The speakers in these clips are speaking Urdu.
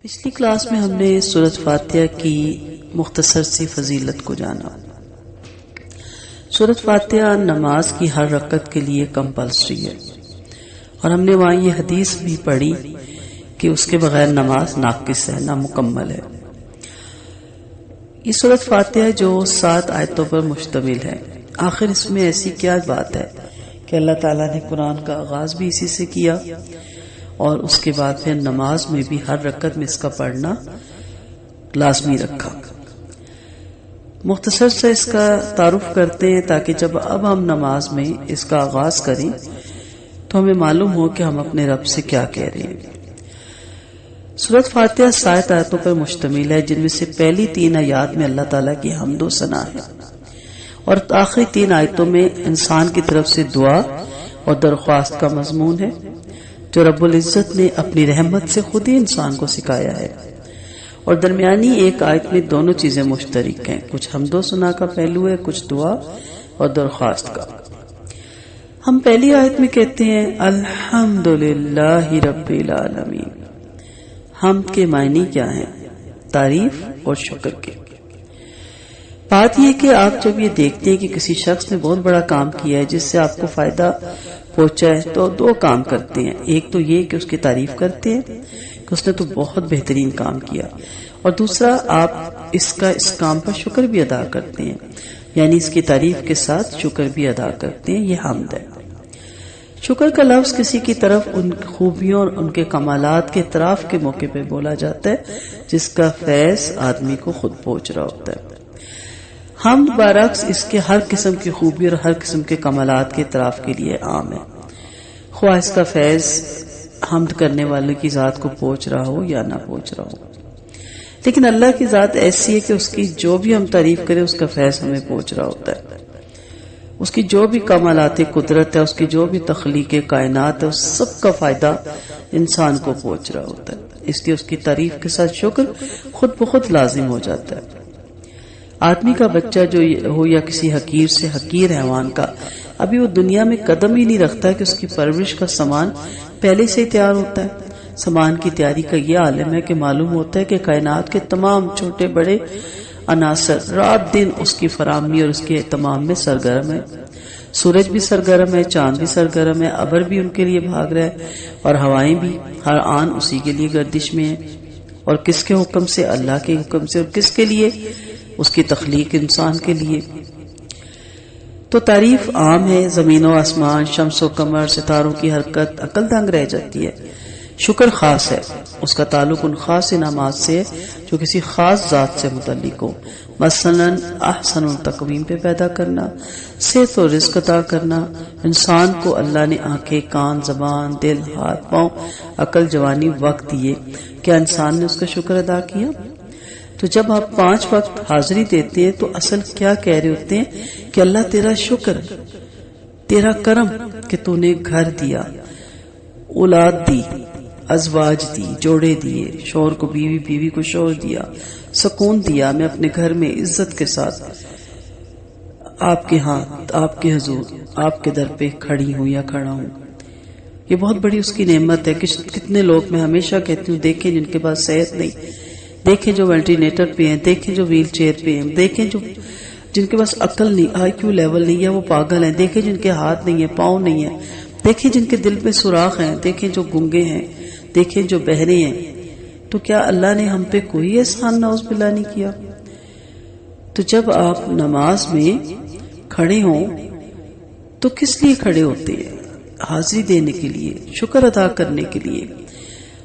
پچھلی کلاس میں ہم نے سورۃ فاتحہ کی مختصر سی فضیلت کو جانا۔ سورۃ فاتحہ نماز کی ہر رکعت کے لیے کمپلسری ہے، اور ہم نے وہاں یہ حدیث بھی پڑھی کہ اس کے بغیر نماز ناقص ہے، نامکمل ہے۔ یہ سورۃ فاتحہ جو 7 آیتوں پر مشتمل ہے، آخر اس میں ایسی کیا بات ہے کہ اللہ تعالیٰ نے قرآن کا آغاز بھی اسی سے کیا اور اس کے بعد پھر نماز میں بھی ہر رکعت میں اس کا پڑھنا لازمی رکھا۔ مختصر سے اس کا تعارف کرتے ہیں تاکہ جب اب ہم نماز میں اس کا آغاز کریں تو ہمیں معلوم ہو کہ ہم اپنے رب سے کیا کہہ رہے ہیں۔ سورۃ فاتحہ 7 آیتوں پر مشتمل ہے، جن میں سے پہلی 3 آیات میں اللہ تعالیٰ کی حمد و ثنا ہے، اور آخری 3 آیتوں میں انسان کی طرف سے دعا اور درخواست کا مضمون ہے جو رب العزت نے اپنی رحمت سے خود ہی انسان کو سکھایا ہے، اور درمیانی ایک آیت میں دونوں چیزیں مشترک ہیں، کچھ حمد و ثنا کا پہلو ہے، کچھ دعا اور درخواست کا۔ ہم پہلی آیت میں کہتے ہیں الحمدللہ رب العالمین۔ حمد کے معنی کیا ہیں؟ تعریف اور شکر کے۔ بات یہ کہ آپ جب یہ دیکھتے ہیں کہ کسی شخص نے بہت بڑا کام کیا ہے جس سے آپ کو فائدہ پہنچا ہے، تو 2 کام کرتے ہیں۔ ایک تو یہ کہ اس کی تعریف کرتے ہیں کہ اس نے تو بہت بہترین کام کیا، اور دوسرا آپ اس کام پر شکر بھی ادا کرتے ہیں، یعنی اس کی تعریف کے ساتھ شکر بھی ادا کرتے ہیں۔ یہ حمد ہے۔ شکر کا لفظ کسی کی طرف ان خوبیوں اور ان کے کمالات کے اعتراف کے موقع پہ بولا جاتا ہے جس کا فیض آدمی کو خود پہنچ رہا ہوتا ہے۔ حمد برعکس اس کے ہر قسم کی خوبی اور ہر قسم کے کمالات کے اعتراف کے لیے عام ہے، خواہ اس کا فیض حمد کرنے والے کی ذات کو پہنچ رہا ہو یا نہ پہنچ رہا ہو۔ لیکن اللہ کی ذات ایسی ہے کہ اس کی جو بھی ہم تعریف کریں اس کا فیض ہمیں پہنچ رہا ہوتا ہے، اس کی جو بھی کمالات قدرت ہے، اس کی جو بھی تخلیق کائنات ہے، اس سب کا فائدہ انسان کو پہنچ رہا ہوتا ہے، اس لیے اس کی تعریف کے ساتھ شکر خود بخود لازم ہو جاتا ہے۔ آدمی کا بچہ جو ہو یا کسی حقیر سے حقیر حیوان کا، ابھی وہ دنیا میں قدم ہی نہیں رکھتا کہ اس کی پرورش کا سامان پہلے سے ہی تیار ہوتا ہے۔ سامان کی تیاری کا یہ عالم ہے کہ معلوم ہوتا ہے کہ کائنات کے تمام چھوٹے بڑے عناصر رات دن اس کی فراہمی اور اس کے اہتمام میں سرگرم ہے۔ سورج بھی سرگرم ہے، چاند بھی سرگرم ہے، ابر بھی ان کے لیے بھاگ رہا ہے، اور ہوائیں بھی ہر آن اسی کے لیے گردش میں ہیں۔ اور کس کے حکم سے؟ اللہ کے حکم سے۔ اور کس کے لیے؟ اس کی تخلیق انسان کے لیے۔ تو تعریف عام ہے، زمین و آسمان، شمس و قمر، ستاروں کی حرکت عقل دنگ رہ جاتی ہے۔ شکر خاص ہے، اس کا تعلق ان خاص انعامات سے ہے جو کسی خاص ذات سے متعلق ہو، مثلا احسن التقویم پہ پیدا کرنا، صحت و رزق عطا کرنا۔ انسان کو اللہ نے آنکھیں، کان، زبان، دل، ہاتھ، پاؤں، عقل، جوانی، وقت دیے، کیا انسان نے اس کا شکر ادا کیا؟ تو جب آپ 5 وقت حاضری دیتے ہیں تو اصل کیا کہہ رہے ہوتے ہیں کہ اللہ تیرا شکر، تیرا کرم کہ تو نے گھر دیا، اولاد دی، ازواج دی، جوڑے دیے، شوہر کو بیوی، بیوی کو شوہر دیا، سکون دیا، میں اپنے گھر میں عزت کے ساتھ آپ کے ہاتھ، آپ کے حضور، آپ کے در پہ کھڑی ہوں یا کھڑا ہوں۔ یہ بہت بڑی اس کی نعمت ہے۔ کتنے لوگ، میں ہمیشہ کہتی ہوں، دیکھیں جن کے پاس صحت نہیں، دیکھیں جو وینٹیلیٹر پہ ہیں، دیکھیں جو ویل چیئر پہ ہیں، دیکھیں جن کے پاس عقل نہیں، آئی کیو لیول نہیں ہے، وہ پاگل ہیں، دیکھیں جن کے ہاتھ نہیں ہیں، پاؤں نہیں ہیں، دیکھیں جن کے دل پہ سوراخ ہیں، دیکھیں جو گنگے ہیں، دیکھیں جو بہرے ہیں۔ تو کیا اللہ نے ہم پہ کوئی احسان نعوذ باللہ نہیں کیا؟ تو جب آپ نماز میں کھڑے ہوں تو کس لیے کھڑے ہوتے ہیں؟ حاضری دینے کے لیے، شکر ادا کرنے کے لیے،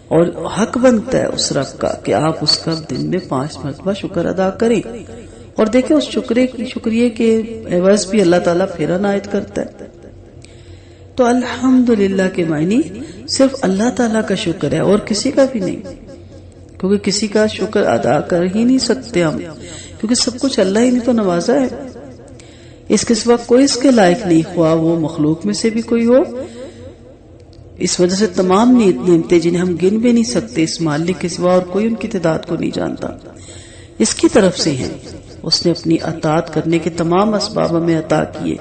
اور حق بنتا ہے اس رب کا کہ آپ اس کا دن میں 5 مرتبہ شکر ادا کریں، اور دیکھیں اس شکریہ کے عوض بھی اللہ تعالیٰ پھر عنایت کرتا ہے۔ تو الحمدللہ کے معنی صرف اللہ تعالیٰ کا شکر ہے اور کسی کا بھی نہیں، کیونکہ کسی کا شکر ادا کر ہی نہیں سکتے ہم، کیونکہ سب کچھ اللہ ہی نے تو نوازا ہے۔ اس کے سوا کوئی اس کے لائق نہیں، خواہ وہ مخلوق میں سے بھی کوئی ہو۔ اس وجہ سے تمام نعمتیں جنہیں ہم گن بھی نہیں سکتے، اس مالک کے سوا اور کوئی ان کی تعداد کو نہیں جانتا، اس کی طرف سے ہیں۔ اس نے اپنی اطاعت کرنے کے تمام اسباب ہمیں عطا کیے،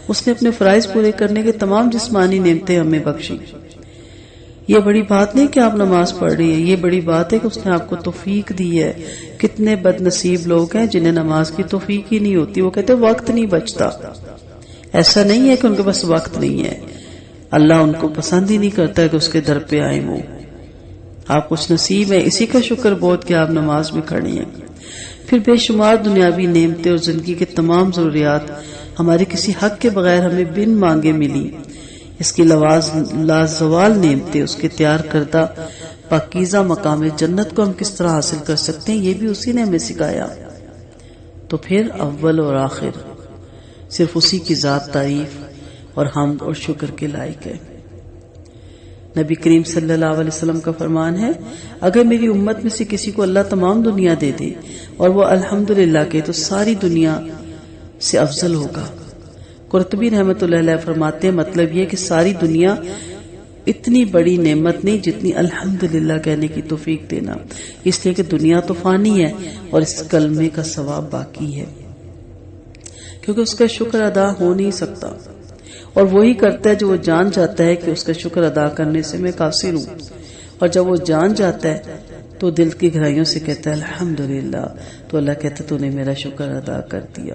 اس نے اپنے فرائض پورے کرنے کے تمام جسمانی نعمتیں ہمیں بخشی، یہ بڑی بات نہیں کہ آپ نماز پڑھ رہی ہے، یہ بڑی بات ہے کہ اس نے آپ کو توفیق دی ہے۔ کتنے بد نصیب لوگ ہیں جنہیں نماز کی توفیق ہی نہیں ہوتی، وہ کہتے وقت نہیں بچتا۔ ایسا نہیں ہے کہ ان کے پاس وقت نہیں ہے، اللہ ان کو پسند ہی نہیں کرتا کہ اس کے در پہ آئیں وہ۔ آپ کچھ نصیب ہے، اسی کا شکر بہت کہ آپ نماز میں کھڑی ہیں۔ پھر بے شمار دنیاوی نعمتیں اور زندگی کے تمام ضروریات ہمارے کسی حق کے بغیر ہمیں بن مانگے ملی۔ اس کی لازوال نعمتیں، اس کے تیار کردہ پاکیزہ مقام جنت کو ہم کس طرح حاصل کر سکتے ہیں، یہ بھی اسی نے ہمیں سکھایا۔ تو پھر اول اور آخر صرف اسی کی ذات تعریف اور حمد اور شکر کے لائق ہے۔ نبی کریم صلی اللہ علیہ وسلم کا فرمان ہے، اگر میری امت میں سے کسی کو اللہ تمام دنیا دے دے اور وہ الحمدللہ کہ تو ساری دنیا سے افضل ہوگا۔ قرطبی رحمۃ اللہ علیہ فرماتے ہیں مطلب یہ کہ ساری دنیا اتنی بڑی نعمت نہیں جتنی الحمدللہ کہنے کی توفیق دینا، اس لیے کہ دنیا تو فانی ہے اور اس کلمے کا ثواب باقی ہے، کیونکہ اس کا شکر ادا ہو نہیں سکتا، اور وہی کرتا ہے جو وہ جان جاتا ہے کہ اس کا شکر ادا کرنے سے میں قاصر ہوں، اور جب وہ جان جاتا ہے تو دل کی گہرائیوں سے کہتا ہے الحمدللہ، تو اللہ کہتا ہے تو نے میرا شکر ادا کر دیا۔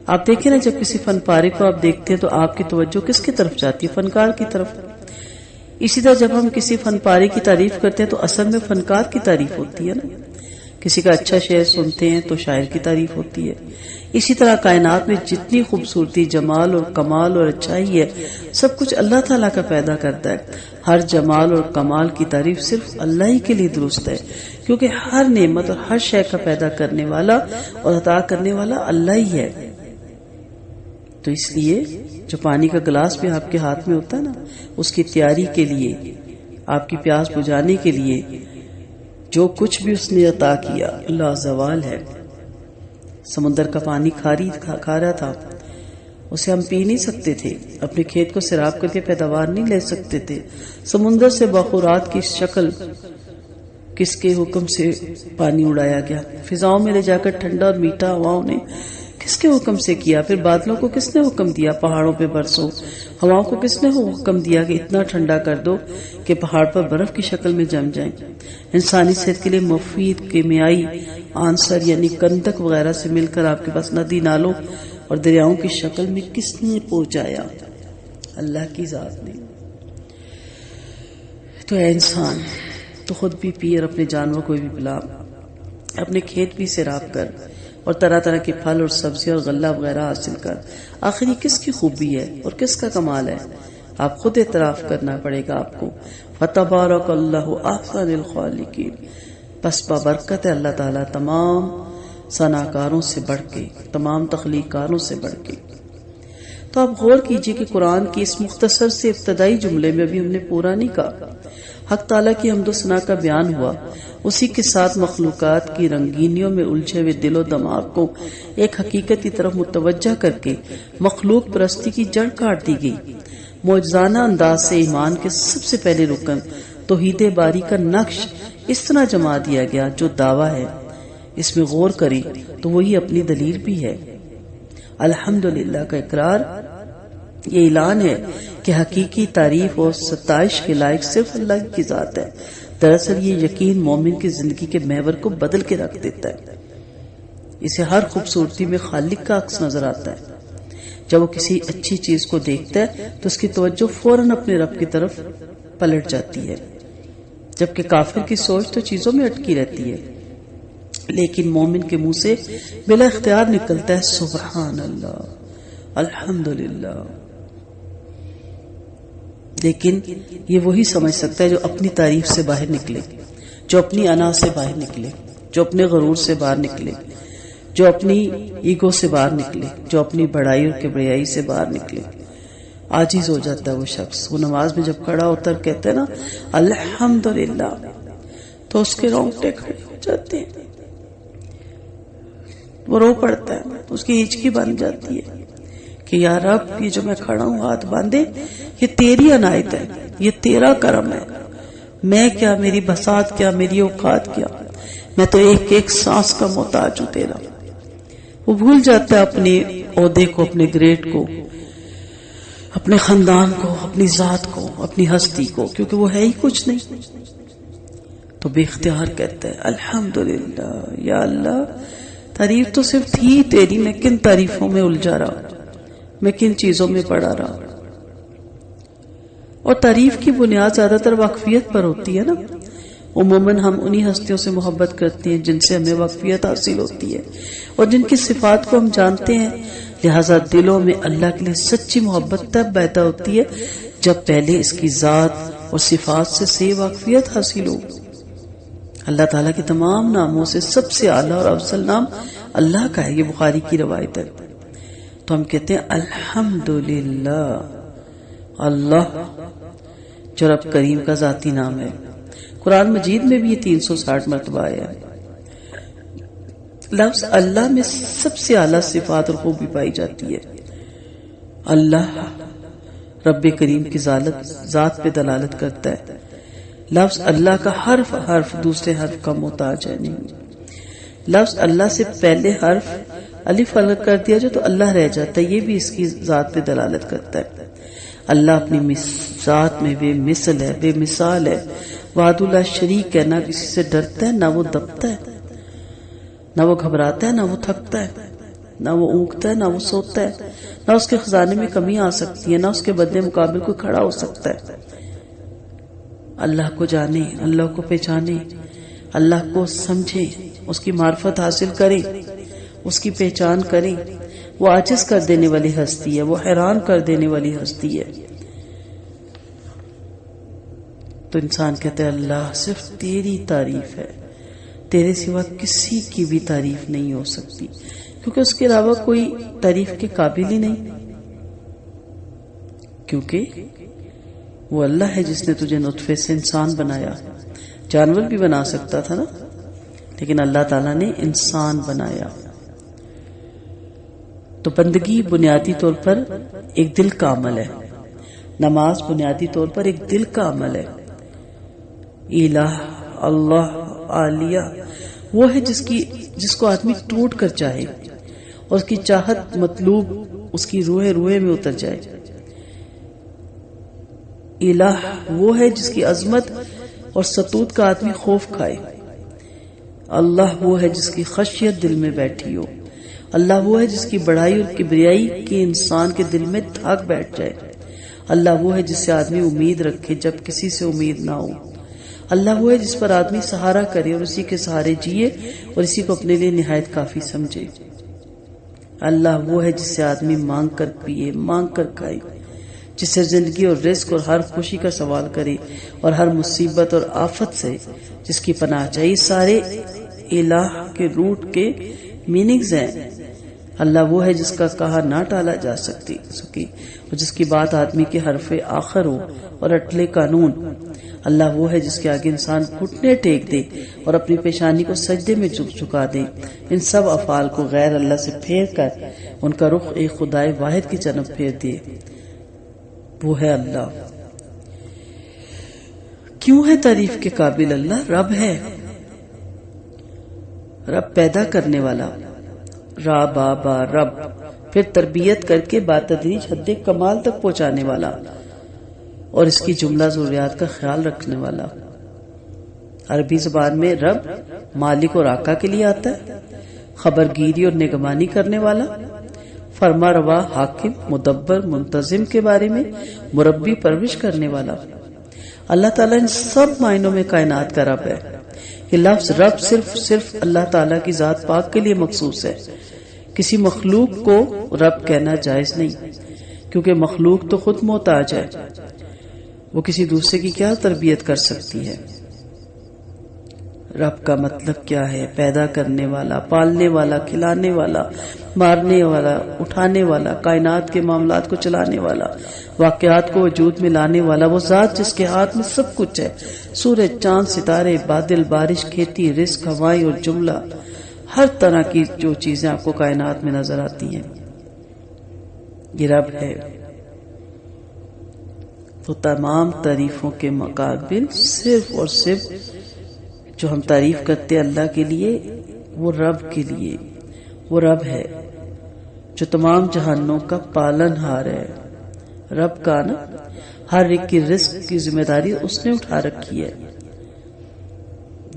آپ دیکھیں نا، جب کسی فن پارے کو آپ دیکھتے ہیں تو آپ کی توجہ کس کی طرف جاتی ہے؟ فنکار کی طرف۔ اسی طرح جب ہم کسی فن پارے کی تعریف کرتے ہیں تو اصل میں فنکار کی تعریف ہوتی ہے نا۔ کسی کا اچھا شعر سنتے ہیں تو شاعر کی تعریف ہوتی ہے۔ اسی طرح کائنات میں جتنی خوبصورتی، جمال اور کمال اور اچھائی ہے، سب کچھ اللہ تعالیٰ کا پیدا کرتا ہے۔ ہر جمال اور کمال کی تعریف صرف اللہ ہی کے لیے درست ہے، کیونکہ ہر نعمت اور ہر شے کا پیدا کرنے والا اور عطا کرنے والا اللہ ہی ہے۔ تو اس لیے جو پانی کا گلاس بھی آپ کے ہاتھ میں ہوتا ہے نا، اس کی تیاری کے لیے، آپ کی پیاس بجھانے کے لیے جو کچھ بھی اس نے عطا کیا لازوال ہے۔ سمندر کا پانی کھارا تھا، اسے ہم پی نہیں سکتے تھے، اپنے کھیت کو سیراب کر کے پیداوار نہیں لے سکتے تھے۔ سمندر سے بخورات کی شکل کس کے حکم سے پانی اڑایا گیا؟ فضاؤں میں لے جا کر ٹھنڈا اور میٹھا ہواؤں نے کس کے حکم سے کیا؟ پھر بادلوں کو کس نے حکم دیا پہاڑوں پہ برسو؟ ہواؤں کو کس نے حکم دیا کہ اتنا ٹھنڈا کر دو کہ پہاڑ پر برف کی شکل میں جم جائیں؟ انسانی صحت کے لیے مفید کیمیائی عنصر یعنی گندھک وغیرہ سے مل کر آپ کے پاس ندی نالوں اور دریاؤں کی شکل میں کس نے پہنچایا؟ اللہ کی ذات نے۔ تو اے انسان، تو خود بھی پی اور اپنے جانوروں کو بھی پلا، اپنے کھیت بھی سیراب کر اور طرح طرح کے پھل اور سبزی اور غلہ وغیرہ حاصل کر۔ آخر یہ کس کی خوبی ہے اور کس کا کمال ہے؟ آپ خود اعتراف کرنا پڑے گا آپ کو۔ فَتَبَارَكَ اللَّهُ أَحْسَنُ الْخَالِقِينَ، پس بابرکت ہے اللہ تعالیٰ تمام صنعکاروں سے بڑھ کے، تمام تخلیقکاروں سے بڑھ کے۔ تو آپ غور کیجئے کہ قرآن کی اس مختصر سے ابتدائی جملے میں ابھی ہم نے پورا نہیں کہا، حق تعالیٰ کی حمد و ثنا کا بیان ہوا، اسی کے ساتھ مخلوقات کی رنگینیوں میں الجھے ہوئے دل و دماغ کو ایک حقیقت کی طرف متوجہ کر کے مخلوق پرستی کی جڑ کاٹ دی گئی۔ معجزانہ انداز سے ایمان کے سب سے پہلے رکن توحید باری کا نقش اس طرح جما دیا گیا جو دعویٰ ہے، اس میں غور کریں تو وہی اپنی دلیل بھی ہے۔ الحمدللہ کا اقرار یہ اعلان ہے کہ حقیقی تعریف اور ستائش کے لائق صرف اللہ کی ذات ہے۔ دراصل یہ یقین مومن کی زندگی کے محور کو بدل کے رکھ دیتا ہے، اسے ہر خوبصورتی میں خالق کا عکس نظر آتا ہے۔ جب وہ کسی اچھی چیز کو دیکھتا ہے تو اس کی توجہ فوراً اپنے رب کی طرف پلٹ جاتی ہے، جبکہ کافر کی سوچ تو چیزوں میں اٹکی رہتی ہے، لیکن مومن کے منہ سے بلا اختیار نکلتا ہے سبحان اللہ، الحمدللہ۔ لیکن یہ وہی سمجھ سکتا ہے جو اپنی تعریف سے باہر نکلے، جو اپنی انا سے باہر نکلے، جو اپنے غرور سے باہر نکلے، جو اپنی ایگو سے باہر نکلے، جو اپنی بڑائی اور کبریائی سے باہر نکلے۔ عاجز ہو جاتا ہے وہ شخص۔ وہ نماز میں جب کھڑا ہوتا ہے کہتے ہیں نا الحمدللہ، تو اس کے رونگٹے کھڑے ہو جاتے ہیں، وہ رو پڑتا ہے، اس کی ہچکی بن جاتی ہے کہ یا رب، یہ جو میں کھڑا ہوں ہاتھ باندھے، یہ تیری عنایت ہے، یہ تیرا کرم ہے، میں کیا، میری بساط کیا، میری اوقات کیا، میں تو ایک ایک سانس کا محتاج ہوں تیرا۔ وہ بھول جاتا ہے اپنے عہدے کو، اپنے گریڈ کو، اپنے خاندان کو، اپنی ذات کو، اپنی ہستی کو، کیونکہ وہ ہے ہی کچھ نہیں. تو بے اختیار کہتا ہے الحمدللہ، یا اللہ تعریف تو صرف تھی تیری، میں کن تعریفوں میں الجھا رہا، میں کن چیزوں میں پڑا رہا. اور تعریف کی بنیاد زیادہ تر واقفیت پر ہوتی ہے نا. عموماً ہم انہی ہستیوں سے محبت کرتے ہیں جن سے ہمیں واقفیت حاصل ہوتی ہے اور جن کی صفات کو ہم جانتے ہیں. لہٰذا دلوں میں اللہ کے لیے سچی محبت تب پیدا ہوتی ہے جب پہلے اس کی ذات اور صفات سے واقفیت حاصل ہو. اللہ تعالیٰ کے تمام ناموں سے سب سے اعلیٰ اور افضل نام اللہ کا ہے. یہ بخاری کی روایت ہے. تو ہم کہتے ہیں الحمدللہ. اللہ جو رب کریم کا ذاتی نام ہے. قرآن مجید میں بھی یہ 360 مرتبہ آیا ہے. لفظ اللہ میں سب سے اعلیٰ صفات اور خوبی پائی جاتی ہے. اللہ رب کریم کی ذات پہ دلالت کرتا ہے. لفظ اللہ کا حرف دوسرے حرف کا محتاج ہے نہیں. لفظ اللہ سے پہلے حرف الف الگ کر دیا جو تو اللہ رہ جاتا ہے. یہ بھی اس کی ذات پہ دلالت کرتا ہے. اللہ اپنی ذات میں بے مثل ہے، بے مثال ہے، وحدہ لا شریک ہے. نہ کسی سے ڈرتا ہے، نہ وہ دبتا ہے، نہ وہ گھبراتا ہے، نہ وہ تھکتا ہے، نہ وہ اونگتا ہے، نہ وہ سوتا ہے. نہ اس کے خزانے میں کمی آ سکتی ہے، نہ اس کے بدلے مقابل کوئی کھڑا ہو سکتا ہے. اللہ کو جانے، اللہ کو پہچانے، اللہ کو سمجھے، اس کی معرفت حاصل کریں، اس کی پہچان کریں. وہ عاجز کر دینے والی ہستی ہے، وہ حیران کر دینے والی ہستی ہے. تو انسان کہتے ہیں اللہ صرف تیری تعریف ہے، تیرے سوا کسی کی بھی تعریف نہیں ہو سکتی، کیونکہ اس کے علاوہ کوئی تعریف کے قابل ہی نہیں. کیونکہ وہ اللہ ہے جس نے تجھے نطفے سے انسان بنایا. جانور بھی بنا سکتا تھا نا، لیکن اللہ تعالیٰ نے انسان بنایا. تو بندگی بنیادی طور پر ایک دل کا عمل ہے. نماز بنیادی طور پر ایک دل کا عمل ہے. الہ، اللہ، عالیہ وہ ہے جس کو آدمی ٹوٹ کر چاہے اور اس کی چاہت مطلوب اس کی روح میں اتر جائے. الہ وہ ہے جس کی عظمت اور ستوت کا آدمی خوف کھائے. اللہ وہ ہے جس کی خشیت دل میں بیٹھی ہو. اللہ وہ ہے جس کی بڑائی اور کبریائی کی انسان کے دل میں دھاگ بیٹھ جائے. اللہ وہ ہے جس سے آدمی امید رکھے جب کسی سے امید نہ ہو. اللہ وہ ہے جس پر آدمی سہارا کرے اور اسی کے سہارے جیے اور اسی کو اپنے لیے نہایت کافی سمجھے. اللہ وہ ہے جس سے آدمی مانگ کر پیے، مانگ کر کھائے، جس سے زندگی اور رزق اور ہر خوشی کا سوال کرے اور ہر مصیبت اور آفت سے جس کی پناہ چاہیے. سارے الہ کے روٹ کے میننگز ہیں. اللہ وہ ہے جس کا کہا نہ ٹالا جا سکے اور جس کی بات آدمی کے حرف آخر ہو اور اٹلے قانون. اللہ وہ ہے جس کے آگے انسان گھٹنے ٹیک دے اور اپنی پیشانی کو سجدے میں جھکا دے. ان سب افعال کو غیر اللہ سے پھیر کر ان کا رخ ایک خدائے واحد کی جانب پھیر دے. وہ ہے اللہ. کیوں ہے تعریف کے قابل اللہ؟ رب ہے. رب پیدا کرنے والا، را با با رب، پھر تربیت کر کے باتدریج حد کمال تک پہنچانے والا اور اس کی جملہ ضروریات کا خیال رکھنے والا. عربی زبان میں رب مالک اور آقا کے لیے آتا ہے. خبرگیری اور نگرانی کرنے والا، فرما روا، حاکم، مدبر، منتظم کے بارے میں مربی، پرورش کرنے والا. اللہ تعالیٰ ان سب معنوں میں کائنات کا رب ہے. یہ لفظ رب صرف اللہ تعالیٰ کی ذات پاک کے لیے مخصوص ہے. کسی مخلوق کو رب کہنا جائز نہیں، کیونکہ مخلوق تو خود محتاج ہے. وہ کسی دوسرے کی کیا تربیت کر سکتی ہے؟ رب کا مطلب کیا ہے؟ پیدا کرنے والا، پالنے والا، کھلانے والا، مارنے والا، اٹھانے والا، کائنات کے معاملات کو چلانے والا، واقعات کو وجود میں لانے والا. وہ ذات جس کے ہاتھ میں سب کچھ ہے. سورج، چاند، ستارے، بادل، بارش، کھیتی، رزق، ہوائیں اور جملہ، ہر طرح کی جو چیزیں آپ کو کائنات میں نظر آتی ہیں، یہ رب ہے. تو تمام تعریفوں کے مقابل صرف اور صرف جو ہم تعریف کرتے ہیں اللہ کے لیے، وہ رب کے لیے. وہ رب ہے جو تمام جہانوں کا پالن ہار ہے، رب کا نا، ہر ایک کی رزق کی ذمہ داری اس نے اٹھا رکھی ہے.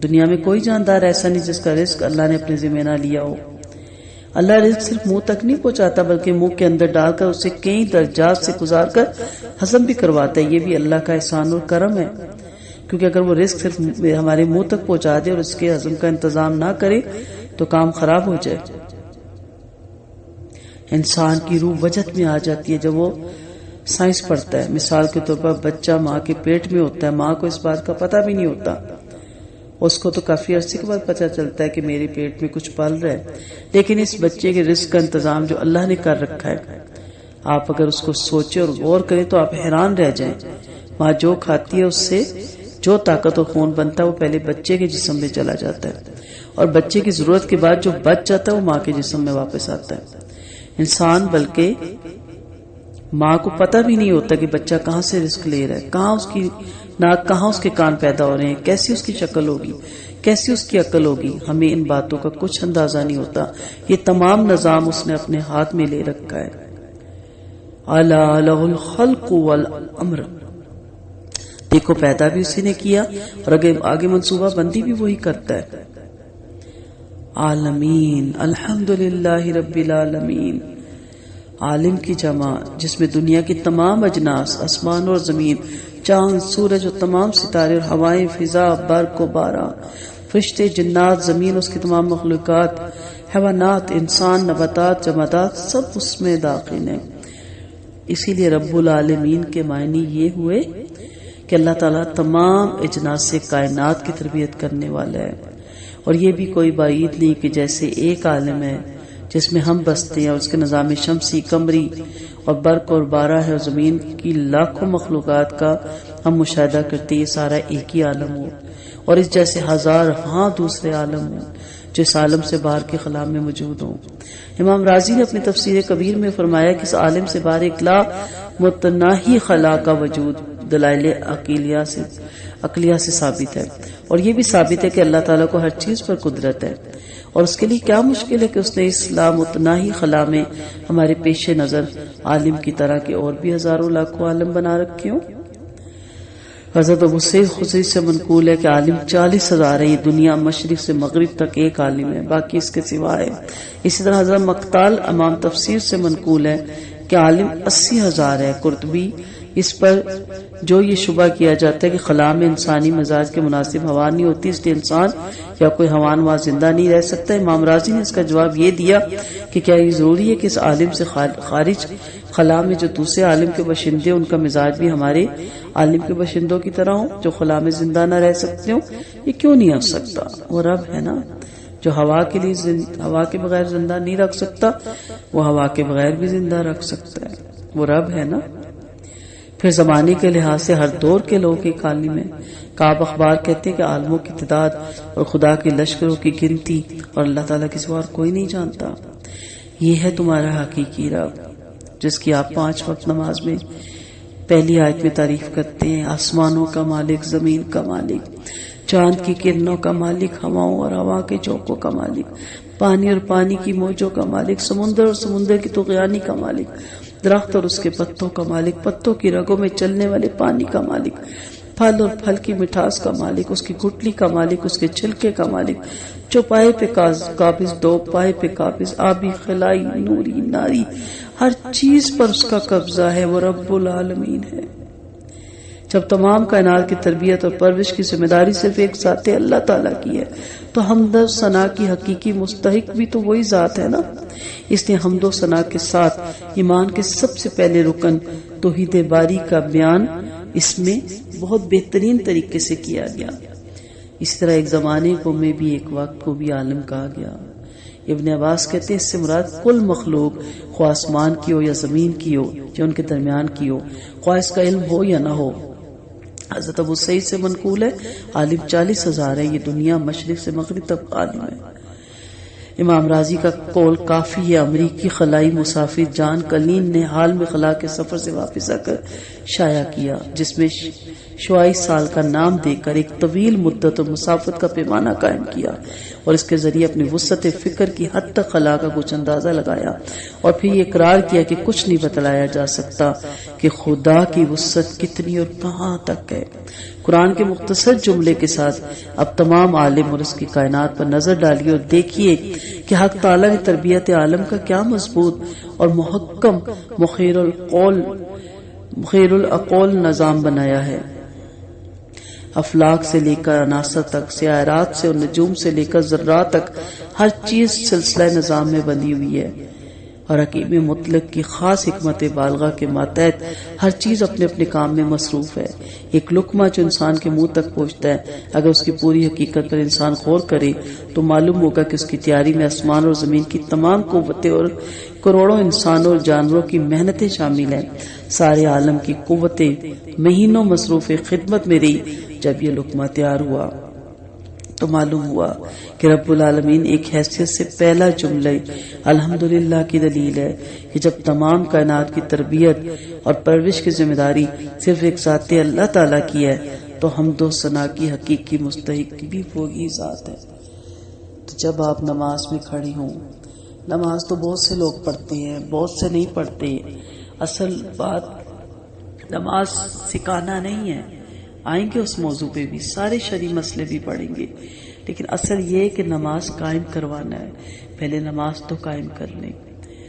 دنیا میں کوئی جاندار ایسا نہیں جس کا رزق اللہ نے اپنے ذمہ نہ لیا ہو. اللہ رزق صرف منہ تک نہیں پہنچاتا بلکہ منہ کے اندر ڈال کر اسے کئی درجات سے گزار کر ہضم بھی کرواتا ہے. یہ بھی اللہ کا احسان اور کرم ہے، کیونکہ اگر وہ رزق صرف ہمارے منہ تک پہنچا دے اور اس کے ہضم کا انتظام نہ کرے تو کام خراب ہو جائے. انسان کی روح وجد میں آ جاتی ہے جب وہ سائنس پڑھتا ہے. مثال کے طور پر بچہ ماں کے پیٹ میں ہوتا ہے، ماں کو اس بات کا پتہ بھی نہیں ہوتا، اس کو تو کافی عرصے کے بعد پتہ چلتا ہے کہ میرے پیٹ میں کچھ پل رہا ہے. لیکن اس بچے کے رزق کا انتظام جو اللہ نے کر رکھا ہے، آپ اگر اس کو سوچیں اور غور کریں تو آپ حیران رہ جائیں. ماں جو کھاتی ہے اس سے جو طاقت و خون بنتا ہے وہ پہلے بچے کے جسم میں چلا جاتا ہے، اور بچے کی ضرورت کے بعد جو بچ جاتا ہے وہ ماں کے جسم میں واپس آتا ہے. انسان بلکہ ماں کو پتہ بھی نہیں ہوتا کہ بچہ کہاں سے رزق لے رہا ہے، کہاں اس کی ناک، کہاں اس کے کان پیدا ہو رہے ہیں، کیسی اس کی شکل ہوگی، کیسی اس کی عقل ہوگی. ہمیں ان باتوں کا کچھ اندازہ نہیں ہوتا. یہ تمام نظام اس نے اپنے ہاتھ میں لے رکھا ہے. الا لہ الخلق والامر، دیکھو پیدا بھی اسی نے کیا اور آگے منصوبہ بندی بھی وہی کرتا ہے. عالمین، الحمدللہ رب العالمین. عالم کی جمع جس میں دنیا کی تمام اجناس، آسمان اور زمین، چاند، سورج اور تمام ستارے اور ہوائیں، فضا، برق و باران، فرشتے، جنات، زمین، اس کی تمام مخلوقات، حیوانات، انسان، نباتات، جمادات، سب اس میں داخل ہیں. اسی لیے رب العالمین کے معنی یہ ہوئے کہ اللہ تعالیٰ تمام اجناس سے کائنات کی تربیت کرنے والا ہے. اور یہ بھی کوئی بعید نہیں کہ جیسے ایک عالم ہے جس میں ہم بستے ہیں اور اس کے نظام شمسی، قمری اور برق اور بارہ ہے اور زمین کی لاکھوں مخلوقات کا ہم مشاہدہ کرتے، یہ سارا ایک ہی عالم ہو، اور اس جیسے ہزار ہاں دوسرے عالم ہوں جو اس عالم سے باہر کے خلا میں موجود ہوں. امام راضی نے اپنی تفسیر کبیر میں فرمایا کہ اس عالم سے باہر ایک لا متناہی خلا کا وجود دلائل عقلیہ سے ثابت ہے. اور یہ بھی ثابت ہے کہ اللہ تعالیٰ کو ہر چیز پر قدرت ہے، اور اس کے لیے کیا مشکل ہے کہ اس نے اس لامتناہی خلا میں ہمارے پیش نظر عالم کی طرح کے اور بھی ہزاروں لاکھوں عالم بنا رکھے ہوں. حضرت ابو سعید خدری سے منقول ہے کہ عالم 40,000 ہے. یہ دنیا مشرق سے مغرب تک ایک عالم ہے، باقی اس کے سوا ہے. اسی طرح حضرت مقتال امام تفسیر سے منقول ہے کہ عالم 80,000 ہے. قرطبی اس پر جو یہ شبہ کیا جاتا ہے کہ خلا میں انسانی مزاج کے مناسب ہوا نہیں ہوتی اس لیے انسان یا کوئی حیوان وہاں زندہ نہیں رہ سکتا، امام راضی نے اس کا جواب یہ دیا کہ کیا یہ ضروری ہے کہ اس عالم سے خارج خلا میں جو دوسرے عالم کے باشندے ان کا مزاج بھی ہمارے عالم کے باشندوں کی طرح ہو جو خلا میں زندہ نہ رہ سکتے ہوں؟ یہ کیوں نہیں ہو سکتا؟ وہ رب ہے نا جو ہوا کے بغیر زندہ نہیں رکھ سکتا، وہ ہوا کے بغیر بھی زندہ رکھ سکتا ہے. وہ رب ہے نا. پھر زمانے کے لحاظ سے ہر دور کے لوگ ایک عالم ہیں. کعب اخبار کہتے ہیں کہ عالموں کی تعداد اور خدا کے لشکروں کی گنتی اور اللہ تعالیٰ کے سوا کوئی نہیں جانتا. یہ ہے تمہارا حقیقی رب جس کی آپ 5 وقت نماز میں پہلی آیت میں تعریف کرتے ہیں. آسمانوں کا مالک، زمین کا مالک، چاند کی کرنوں کا مالک، ہواؤں اور ہوا کے چوکوں کا مالک، پانی اور پانی کی موجوں کا مالک، سمندر اور سمندر کی طغیانی کا مالک، درخت اور اس کے پتوں کا مالک، پتوں کی رگوں میں چلنے والے پانی کا مالک، پھل اور پھل کی مٹھاس کا مالک، اس کی گٹلی کا مالک، اس کے چھلکے کا مالک، چوپائے پہ قابض، دو پائے پہ قابض، آبی، خلائی، نوری، ناری، ہر چیز پر اس کا قبضہ ہے. وہ رب العالمین ہے. جب تمام کائنات کی تربیت اور پرورش کی ذمہ داری صرف ایک ذات اللہ تعالیٰ کی ہے تو حمد و ثنا کی حقیقی مستحق بھی تو وہی ذات ہے نا. اس لیے حمد و ثنا کے ساتھ ایمان کے سب سے پہلے رکن توحید باری کا بیان اس میں بہت بہترین طریقے سے کیا گیا. اس طرح ایک زمانے کو میں بھی ایک وقت کو بھی عالم کہا گیا. ابن عباس کہتے ہیں اس سے مراد کل مخلوق، خواہ آسمان کی ہو یا زمین کی ہو یا ان کے درمیان کی ہو، خواہ اس کا علم ہو یا نہ ہو. حضرت ابو سعید سے منقول ہے عالم 40,000 ہے. یہ دنیا مشرق سے مغرب تک عالم ہے. امام راضی کا قول کافی ہے. امریکی خلائی مسافر جان کلین نے حال میں خلا کے سفر سے واپس آ کر شائع کیا جس میں شعاع سال کا نام دے کر ایک طویل مدت اور مسافت کا پیمانہ قائم کیا اور اس کے ذریعے اپنی وسعت فکر کی حد تک خلا کا کچھ اندازہ لگایا اور پھر یہ اقرار کیا کہ کچھ نہیں بتلایا جا سکتا کہ خدا کی وسعت کتنی اور کہاں تک ہے۔ قرآن کے مختصر جملے کے ساتھ اب تمام عالم اور اس کی کائنات پر نظر ڈالیے اور دیکھیے کہ حق تعالیٰ نے تربیت عالم کا کیا مضبوط اور محکم مخیر العقول نظام بنایا ہے۔ افلاک سے لے کر عناصر تک، سیارات سے اور نجوم سے لے کر ذرات تک ہر چیز سلسلہ نظام میں بنی ہوئی ہے، اور حکیم مطلق کی خاص حکمت بالغہ کے ماتحت ہر چیز اپنے اپنے کام میں مصروف ہے۔ ایک لقمہ جو انسان کے منہ تک پہنچتا ہے، اگر اس کی پوری حقیقت پر انسان غور کرے تو معلوم ہوگا کہ اس کی تیاری میں آسمان اور زمین کی تمام قوتیں اور کروڑوں انسانوں اور جانوروں کی محنتیں شامل ہیں۔ سارے عالم کی قوتیں مہینوں مصروف خدمت میں رہی۔ جب یہ لقمہ تیار ہوا تو معلوم ہوا کہ رب العالمین ایک حیثیت سے پہلا جملہ الحمدللہ کی دلیل ہے کہ جب تمام کائنات کی تربیت اور پرورش کی ذمہ داری صرف ایک ذات اللہ تعالیٰ کی ہے تو حمد و ثنا کی حقیقی مستحق بھی وہی ذات ہے۔ تو جب آپ نماز میں کھڑی ہوں، نماز تو بہت سے لوگ پڑھتے ہیں، بہت سے نہیں پڑھتے۔ اصل بات نماز سکھانا نہیں ہے، آئیں گے اس موضوع پہ بھی، سارے شرعی مسئلے بھی پڑھیں گے، لیکن اصل یہ کہ نماز قائم کروانا ہے۔ پہلے نماز تو قائم کر لیں،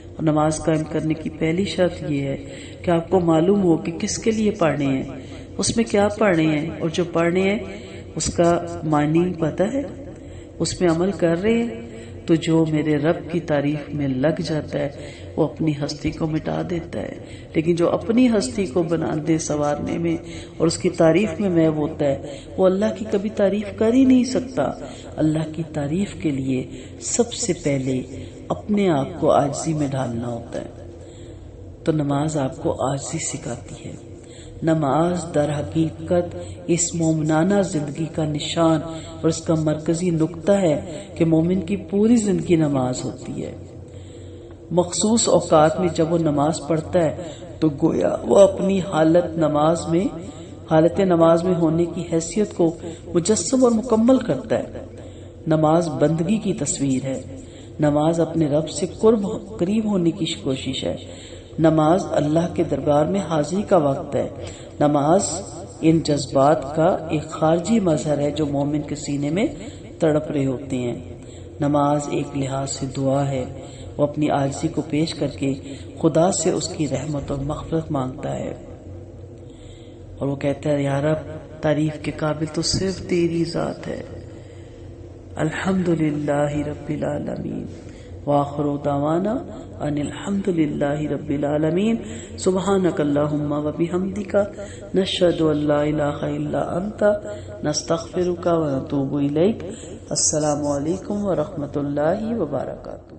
اور نماز قائم کرنے کی پہلی شرط یہ ہے کہ آپ کو معلوم ہو کہ کس کے لیے پڑھنے ہیں، اس میں کیا پڑھنے ہیں، اور جو پڑھنے ہیں اس کا معنی پتہ ہے، اس میں عمل کر رہے ہیں۔ تو جو میرے رب کی تعریف میں لگ جاتا ہے وہ اپنی ہستی کو مٹا دیتا ہے، لیکن جو اپنی ہستی کو بنانے سنوارنے میں اور اس کی تعریف میں محو ہوتا ہے وہ اللہ کی کبھی تعریف کر ہی نہیں سکتا۔ اللہ کی تعریف کے لیے سب سے پہلے اپنے آپ کو عاجزی میں ڈالنا ہوتا ہے۔ تو نماز آپ کو عاجزی سکھاتی ہے۔ نماز در حقیقت اس مومنانہ زندگی کا نشان اور اس کا مرکزی نقطہ ہے کہ مومن کی پوری زندگی نماز ہوتی ہے۔ مخصوص اوقات میں جب وہ نماز پڑھتا ہے تو گویا وہ اپنی حالت نماز میں ہونے کی حیثیت کو مجسم اور مکمل کرتا ہے۔ نماز بندگی کی تصویر ہے۔ نماز اپنے رب سے قریب ہونے کی کوشش ہے۔ نماز اللہ کے دربار میں حاضری کا وقت ہے۔ نماز ان جذبات کا ایک خارجی مظہر ہے جو مومن کے سینے میں تڑپ رہے ہوتے ہیں۔ نماز ایک لحاظ سے دعا ہے، وہ اپنی عاجزی کو پیش کر کے خدا سے اس کی رحمت اور مغفرت مانگتا ہے، اور وہ کہتا ہے یا رب تعریف کے قابل تو صرف تیری ذات ہے۔ الحمدللہ رب العالمین وآخر دعوانا ان الحمدللہ رب العالمین سبحانک اللہم وبحمدک نشہد ان لا الہ الا انت نستغفرک ونتوب الیک۔ السلام علیکم ورحمۃ اللہ وبرکاتہ۔